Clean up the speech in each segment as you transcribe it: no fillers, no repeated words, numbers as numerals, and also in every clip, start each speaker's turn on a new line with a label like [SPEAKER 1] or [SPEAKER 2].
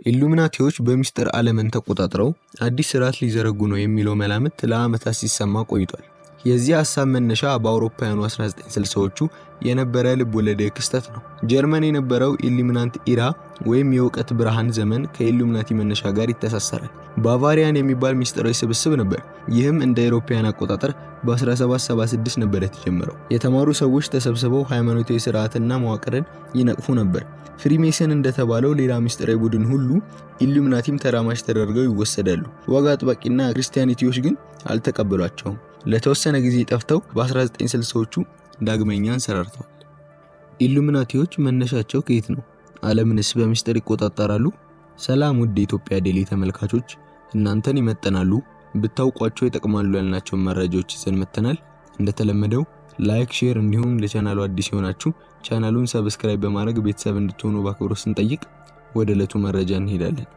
[SPEAKER 1] ኢሉሚናቲዎች በሚስጥር ዓለምን ተቆጣጥረው አዲስ ስርዓት ሊዘረጉ ነው የሚለው መላምት ለዓመታት ሲሰማ ቆይቷል። የዚህ ሐሳብ መነሻ በአውሮፓውያኑ 1960ዎቹ የነበረ ልብ ወለድ ክስተት ነው። ጀርመን የነበረው ኢሉሚናንት ኢራ ወይም የእውቀት ብርሃን ዘመን ከኢሉሚናቲ መነሻ ጋር ይተሳሰራል። ባቫሪያን የሚባል ሚስጥራዊ ስብስብ ነበር። ይህም እንደ አውሮፓውያን አቆጣጠር በ1776 ነበር የተጀመረው። የተማሩ ሰዎች ተሰብስበው ሃይማኖታዊ ስርዓትና መዋቅርን ይነቅፉ ነበር። ፍሪሜሰን እንደተባለው ሌላ ሚስጥራዊ ቡድን ሁሉ ኢሉሚናቲም ተራማጅ ተደርገው ይወሰዳሉ። ወግ አጥባቂና ክርስቲያኒቲዎች ግን አልተቀበሏቸውም። ለተወሰነ ጊዜ ጠፍተው በ1960ዎቹ ዳግመኛ አንሰራርተዋል። ኢሉሚናቲዎች መነሻቸው ከየት ነው? ዓለምንስ በሚስጥር ይቆጣጠራሉ? ሰላም ውድ የኢትዮጵያ ዴሊ ተመልካቾች፣ እናንተን ይመጥናሉ ብታውቋቸው ይጠቅማሉ ያልናቸው መረጃዎች ይዘን መተናል። እንደተለመደው ላይክ፣ ሼር እንዲሁም ለቻናሉ አዲስ ሆናችሁ ቻናሉን ሰብስክራይብ በማድረግ ቤተሰብ እንድትሆኑ በአክብሮት ስንጠይቅ ወደ ዕለቱ መረጃ እንሄዳለን።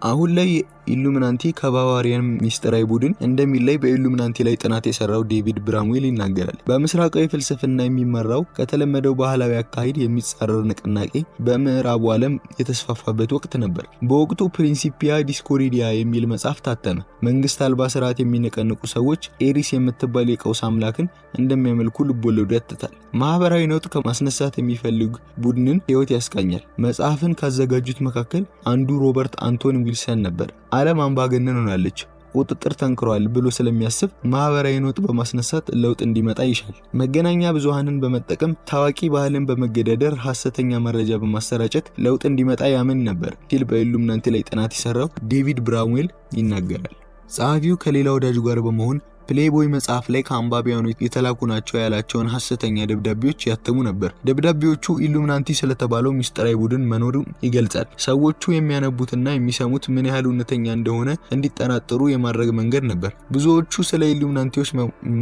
[SPEAKER 1] አሁን ላይ ኢሉሚናንቲ ከባቫሪያን ሚስጥራዊ ቡድን እንደሚለይ በኢሉሚናንቲ ላይ ጥናት የሰራው ዴቪድ ብራምዌል ይናገራል። በምስራቃዊ ፍልስፍና የሚመራው ከተለመደው ባህላዊ አካሄድ የሚጻረር ንቅናቄ በምዕራቡ ዓለም የተስፋፋበት ወቅት ነበር። በወቅቱ ፕሪንሲፒያ ዲስኮሪዲያ የሚል መጽሐፍ ታተመ። መንግስት አልባ ስርዓት የሚነቀንቁ ሰዎች ኤሪስ የምትባል የቀውስ አምላክን እንደሚያመልኩ ልቦለዱ ያትታል። ማህበራዊ ነውጥ ከማስነሳት የሚፈልግ ቡድንን ህይወት ያስቃኛል። መጽሐፍን ካዘጋጁት መካከል አንዱ ሮበርት አንቶን ዊልሰን ነበር። ዓለም አምባገነን ሆናለች፣ ቁጥጥር ተንክሯል ብሎ ስለሚያስብ ማህበራዊ ነውጥ በማስነሳት ለውጥ እንዲመጣ ይሻል። መገናኛ ብዙሃንን በመጠቀም ታዋቂ ባህልን በመገዳደር ሐሰተኛ መረጃ በማሰራጨት ለውጥ እንዲመጣ ያምን ነበር ሲል በኢሉሚናንቲ ላይ ጥናት የሰራው ዴቪድ ብራምዌል ይናገራል። ጸሐፊው ከሌላ ወዳጁ ጋር በመሆን ፕሌይቦይ መጽሐፍ ላይ ከአንባቢያኑ የተላኩ ናቸው ያላቸውን ሐሰተኛ ደብዳቤዎች ያተሙ ነበር። ደብዳቤዎቹ ኢሉሚናንቲ ስለተባለው ሚስጥራዊ ቡድን መኖሩን ይገልጻል። ሰዎቹ የሚያነቡትና የሚሰሙት ምን ያህል እውነተኛ እንደሆነ እንዲጠራጠሩ የማድረግ መንገድ ነበር። ብዙዎቹ ስለ ኢሉሚናንቲዎች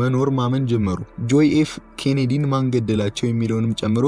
[SPEAKER 1] መኖር ማመን ጀመሩ። ጆይ ኤፍ ኬኔዲን ማን ገደላቸው የሚለውንም ጨምሮ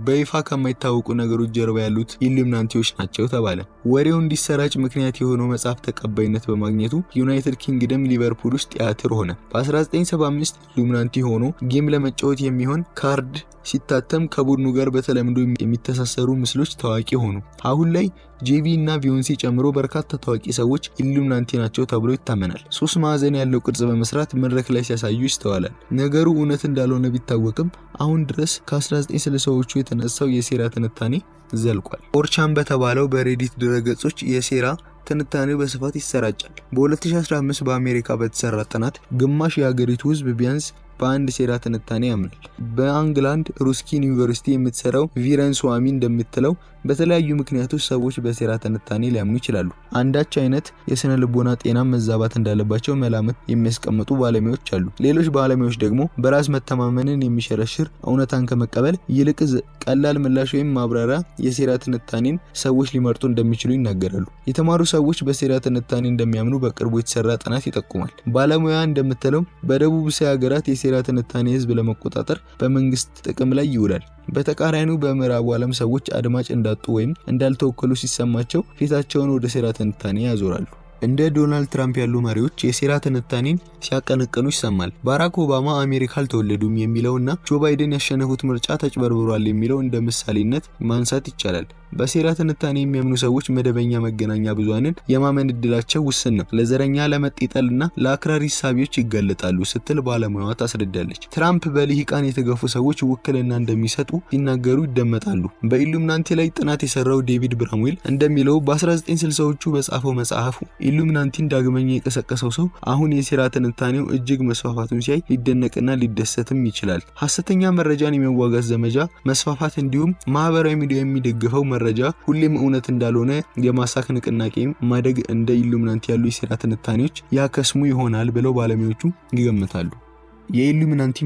[SPEAKER 1] በይፋ ከማይታወቁ ነገሮች ጀርባ ያሉት ኢሉሚናንቲዎች ናቸው ተባለ። ወሬው እንዲሰራጭ ምክንያት የሆነው መጽሐፍ ተቀባይነት በማግኘቱ ዩናይትድ ኪንግደም ሊቨርፑል ውስጥ ቲያትር ሆነ። በ1975 ኢሉሚናንቲ ሆኖ ጌም ለመጫወት የሚሆን ካርድ ሲታተም ከቡድኑ ጋር በተለምዶ የሚተሳሰሩ ምስሎች ታዋቂ ሆኑ። አሁን ላይ ጄቪ እና ቢዮንሲ ጨምሮ በርካታ ታዋቂ ሰዎች ኢሉሚናንቲ ናቸው ተብሎ ይታመናል። 3 ማዕዘን ያለው ቅርጽ በመስራት መድረክ ላይ ሲያሳዩ ይስተዋላል። ነገሩ እውነት እንዳልሆነ ቢታወቅም አሁን ድረስ ከ1960ዎቹ የተነሳው የሴራ ትንታኔ ዘልቋል። ኦርቻን በተባለው በሬዲት ድረገጾች የሴራ ትንታኔው በስፋት ይሰራጫል። በ2015 በአሜሪካ በተሰራ ጥናት ግማሽ የሀገሪቱ ሕዝብ ቢያንስ በአንድ ሴራ ትንታኔ ያምናል። በአንግላንድ ሩስኪን ዩኒቨርሲቲ የምትሰራው ቪረን ስዋሚ እንደምትለው በተለያዩ ምክንያቶች ሰዎች በሴራ ትንታኔ ሊያምኑ ይችላሉ። አንዳች አይነት የስነ ልቦና ጤና መዛባት እንዳለባቸው መላምት የሚያስቀምጡ ባለሙያዎች አሉ። ሌሎች ባለሙያዎች ደግሞ በራስ መተማመንን የሚሸረሽር እውነታን ከመቀበል ይልቅ ቀላል ምላሽ ወይም ማብራሪያ የሴራ ትንታኔን ሰዎች ሊመርጡ እንደሚችሉ ይናገራሉ። የተማሩ ሰዎች በሴራ ትንታኔ እንደሚያምኑ በቅርቡ የተሰራ ጥናት ይጠቁማል። ባለሙያ እንደምትለው በደቡብ እስያ ሀገራት የሴራ ትንታኔ ህዝብ ለመቆጣጠር በመንግስት ጥቅም ላይ ይውላል። በተቃራኒው በምዕራቡ ዓለም ሰዎች አድማጭ እንዳጡ ወይም እንዳልተወከሉ ሲሰማቸው ፊታቸውን ወደ ሴራ ትንታኔ ያዞራሉ። እንደ ዶናልድ ትራምፕ ያሉ መሪዎች የሴራ ትንታኔን ሲያቀነቅኑ ይሰማል። ባራክ ኦባማ አሜሪካ አልተወለዱም የሚለውና ጆ ባይደን ያሸነፉት ምርጫ ተጭበርብሯል የሚለው እንደ ምሳሌነት ማንሳት ይቻላል። በሴራ ትንታኔ የሚያምኑ ሰዎች መደበኛ መገናኛ ብዙሃንን የማመን እድላቸው ውስን ነው። ለዘረኛ ለመጤጠልና ለአክራሪ ሳቢዎች ይጋለጣሉ ስትል ባለሙያዋ ታስረዳለች። ትራምፕ በልሂቃን የተገፉ ሰዎች ውክልና እንደሚሰጡ ሲናገሩ ይደመጣሉ። በኢሉሚናንቲ ላይ ጥናት የሰራው ዴቪድ ብራምዌል እንደሚለው በ1960ዎቹ በጻፈው መጽሐፉ ኢሉሚናንቲን ዳግመኛ የቀሰቀሰው ሰው አሁን የሴራ ትንታኔው እጅግ መስፋፋቱን ሲያይ ሊደነቅና ሊደሰትም ይችላል። ሐሰተኛ መረጃን የመዋጋት ዘመቻ መስፋፋት እንዲሁም ማህበራዊ ሚዲያ የሚደግፈው መረጃ ሁሌም እውነት እንዳልሆነ የማሳክ ንቅናቄ ማደግ እንደ ኢሉሚናንቲ ያሉ የሴራ ትንታኔዎች ያከስሙ ይሆናል ብለው ባለሙያዎቹ ይገምታሉ። የኢሉሚናንቲ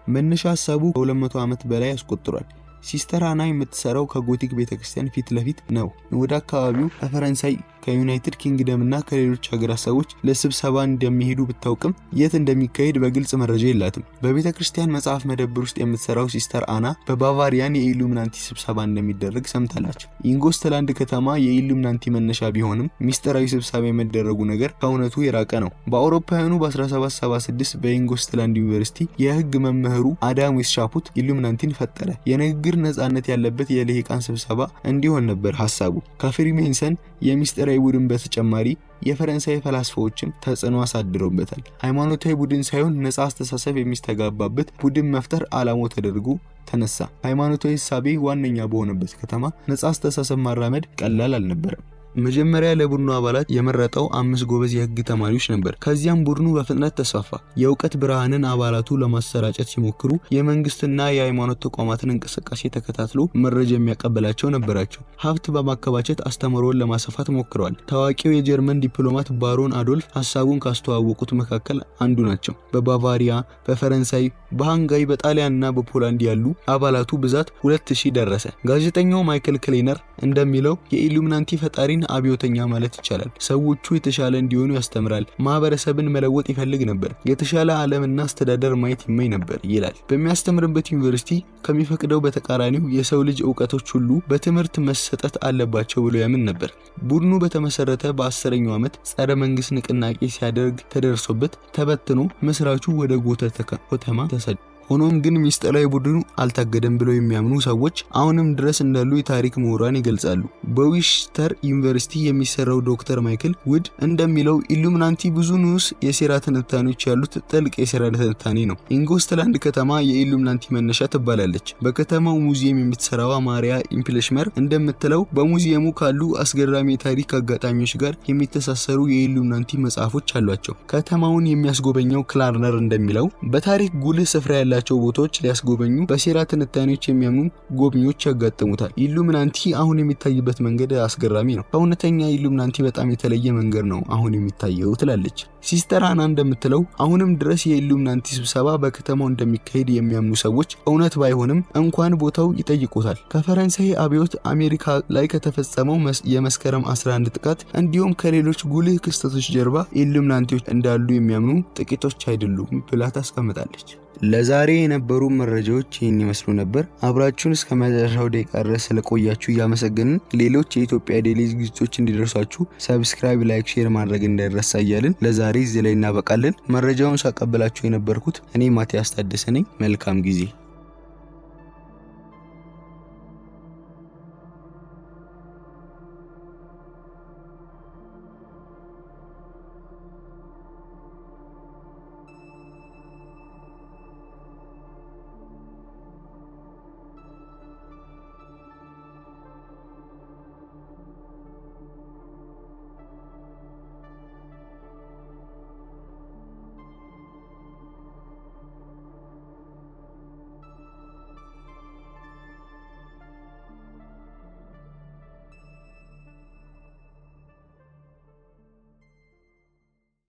[SPEAKER 1] መነሻ ሐሳቡ ከ200 ዓመት በላይ ያስቆጥሯል። ሲስተር አና የምትሰራው ከጎቲክ ቤተክርስቲያን ፊት ለፊት ነው። ወደ አካባቢው ከፈረንሳይ ከዩናይትድ ኪንግደም እና ከሌሎች ሀገራት ሰዎች ለስብሰባ እንደሚሄዱ ብታውቅም የት እንደሚካሄድ በግልጽ መረጃ የላትም። በቤተክርስቲያን መጽሐፍ መደብር ውስጥ የምትሰራው ሲስተር አና በባቫሪያን የኢሉሚናንቲ ስብሰባ እንደሚደረግ ሰምታለች። ኢንጎስትላንድ ከተማ የኢሉሚናንቲ መነሻ ቢሆንም ሚስጥራዊ ስብሰባ የመደረጉ ነገር ከእውነቱ የራቀ ነው። በአውሮፓውያኑ በ1776 በኢንጎስትላንድ ዩኒቨርሲቲ የህግ መምህሩ አዳም ዌስሻፑት ኢሉሚናንቲን ፈጠረ። የንግግር የንግግር ነጻነት ያለበት የልሂቃን ስብሰባ እንዲሆን ነበር ሐሳቡ። ከፍሪሜንሰን የሚስጥራዊ ቡድን በተጨማሪ የፈረንሳይ ፈላስፋዎችም ተጽዕኖ አሳድረውበታል። ሃይማኖታዊ ቡድን ሳይሆን ነጻ አስተሳሰብ የሚስተጋባበት ቡድን መፍጠር ዓላማው ተደርጎ ተነሳ። ሃይማኖታዊ ሐሳቤ ዋነኛ በሆነበት ከተማ ነጻ አስተሳሰብ ማራመድ ቀላል አልነበረም። መጀመሪያ ለቡድኑ አባላት የመረጠው 5 ጎበዝ የህግ ተማሪዎች ነበር። ከዚያም ቡድኑ በፍጥነት ተስፋፋ። የእውቀት ብርሃንን አባላቱ ለማሰራጨት ሲሞክሩ የመንግስትና የሃይማኖት ተቋማትን እንቅስቃሴ ተከታትሎ መረጃ የሚያቀበላቸው ነበራቸው። ሀብት በማከማቸት አስተምህሮን ለማስፋት ሞክረዋል። ታዋቂው የጀርመን ዲፕሎማት ባሮን አዶልፍ ሐሳቡን ካስተዋወቁት መካከል አንዱ ናቸው። በባቫሪያ፣ በፈረንሳይ፣ በሃንጋሪ፣ በጣሊያንና በፖላንድ ያሉ አባላቱ ብዛት 2000 ደረሰ። ጋዜጠኛው ማይክል ክሌነር እንደሚለው የኢሉሚናቲ ፈጣሪ አብዮተኛ ማለት ይቻላል። ሰዎቹ የተሻለ እንዲሆኑ ያስተምራል፣ ማህበረሰብን መለወጥ ይፈልግ ነበር፣ የተሻለ ዓለምና አስተዳደር ማየት ይመኝ ነበር ይላል። በሚያስተምርበት ዩኒቨርሲቲ ከሚፈቅደው በተቃራኒው የሰው ልጅ ዕውቀቶች ሁሉ በትምህርት መሰጠት አለባቸው ብሎ ያምን ነበር። ቡድኑ በተመሰረተ በ10ኛው ዓመት ጸረ መንግስት ንቅናቄ ሲያደርግ ተደርሶበት ተበትኖ መስራቹ ወደ ጎተ ከተማ ተሰደ። ሆኖም ግን ሚስጥራዊ ቡድኑ አልታገደም ብለው የሚያምኑ ሰዎች አሁንም ድረስ እንዳሉ የታሪክ ምሁራን ይገልጻሉ። በዊንቸስተር ዩኒቨርሲቲ የሚሰራው ዶክተር ማይክል ውድ እንደሚለው ኢሉሚናቲ ብዙ ንዑስ የሴራ ትንታኔዎች ያሉት ጥልቅ የሴራ ትንታኔ ነው። ኢንጎስትላንድ ከተማ የኢሉሚናቲ መነሻ ትባላለች። በከተማው ሙዚየም የምትሰራው ማሪያ ኢምፕለሽመር እንደምትለው በሙዚየሙ ካሉ አስገራሚ የታሪክ አጋጣሚዎች ጋር የሚተሳሰሩ የኢሉሚናቲ መጽሐፎች አሏቸው። ከተማውን የሚያስጎበኘው ክላርነር እንደሚለው በታሪክ ጉልህ ስፍራ ያላቸው ቦታዎች ሊያስጎበኙ በሴራ ትንታኔዎች የሚያምኑ ጎብኚዎች ያጋጥሙታል። ኢሉሚናቲ አሁን የሚታይበት መንገድ አስገራሚ ነው። ከእውነተኛ ኢሉሚናቲ በጣም የተለየ መንገድ ነው አሁን የሚታየው ትላለች። ሲስተር አና እንደምትለው አሁንም ድረስ የኢሉሚናቲ ስብሰባ በከተማው እንደሚካሄድ የሚያምኑ ሰዎች እውነት ባይሆንም እንኳን ቦታው ይጠይቁታል። ከፈረንሳይ አብዮት አሜሪካ ላይ ከተፈጸመው የመስከረም 11 ጥቃት እንዲሁም ከሌሎች ጉልህ ክስተቶች ጀርባ ኢሉሚናቲዎች እንዳሉ የሚያምኑ ጥቂቶች አይደሉም ብላ ታስቀምጣለች። ለዛሬ የነበሩ መረጃዎች ይህን ይመስሉ ነበር። አብራችሁን እስከ መጨረሻው ደቂቃ ድረስ ስለቆያችሁ እያመሰገንን ሌሎች የኢትዮጵያ ዴይሊ ዝግጅቶች እንዲደርሷችሁ ሰብስክራይብ፣ ላይክ፣ ሼር ማድረግ እንዳይረሳ እያልን ለዛሬ እዚህ ላይ እናበቃለን። መረጃውን ሳቀበላችሁ የነበርኩት እኔ ማቲያስ ታደሰ ነኝ። መልካም ጊዜ